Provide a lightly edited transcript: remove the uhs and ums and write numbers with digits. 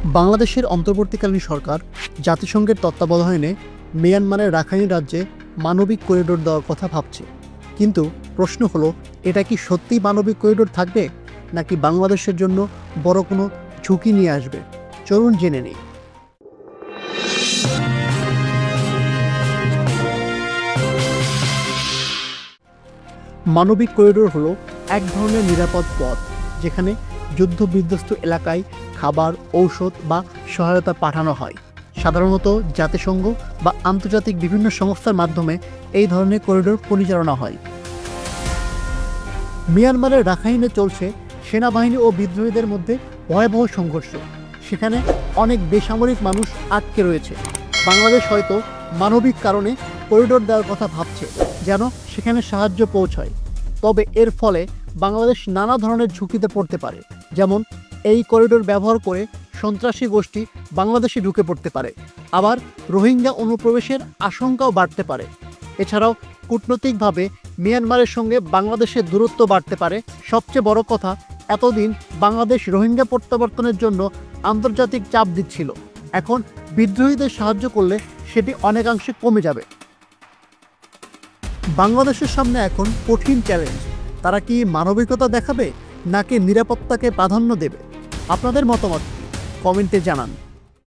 বাংলাদেশের অন্তর্বর্তীকালীন সরকার জাতিসংঘের তত্ত্বাবধানে মিয়ানমারের রাখাইন রাজ্যে মানবিক করিডোর দেওয়ার কথা ভাবছে। কিন্তু প্রশ্ন হলো, এটা কি সত্যিই মানবিক করিডোর থাকবে, নাকি বাংলাদেশের জন্য বড় কোনো ঝুঁকি নিয়ে আসবে? চলুন জেনে নিই। মানবিক করিডোর হলো এক ধরনের নিরাপদ পথ, যেখানে যুদ্ধবিধ্বস্ত এলাকায় খাবার, ঔষধ বা সহায়তা পাঠানো হয়। সাধারণত জাতিসংঘ বা আন্তর্জাতিক বিভিন্ন সংস্থার মাধ্যমে এই ধরনের করিডোর পরিচালনা হয়। মিয়ানমারের রাখাইনে চলছে সেনাবাহিনী ও বিদ্রোহীদের মধ্যে ভয়াবহ সংঘর্ষ। সেখানে অনেক বেসামরিক মানুষ আটকে রয়েছে। বাংলাদেশ হয়তো মানবিক কারণে করিডোর দেওয়ার কথা ভাবছে, যেন সেখানে সাহায্য পৌঁছায়। তবে এর ফলে বাংলাদেশ নানা ধরনের ঝুঁকিতে পড়তে পারে। যেমন, এই করিডোর ব্যবহার করে সন্ত্রাসী গোষ্ঠী বাংলাদেশে ঢুকে পড়তে পারে, আবার রোহিঙ্গা অনুপ্রবেশের আশঙ্কাও বাড়তে পারে। এছাড়াও কূটনৈতিকভাবে মিয়ানমারের সঙ্গে বাংলাদেশের দূরত্ব বাড়তে পারে। সবচেয়ে বড় কথা, এতদিন বাংলাদেশ রোহিঙ্গা প্রত্যাবর্তনের জন্য আন্তর্জাতিক চাপ দিচ্ছিল। এখন বিদ্রোহীদের সাহায্য করলে সেটি অনেকাংশে কমে যাবে। বাংলাদেশের সামনে এখন কঠিন চ্যালেঞ্জ। তারা কি মানবিকতা দেখাবে, নাকি নিরাপত্তাকে প্রাধান্য দেবে? আপনাদের মতামত কমেন্টে জানান।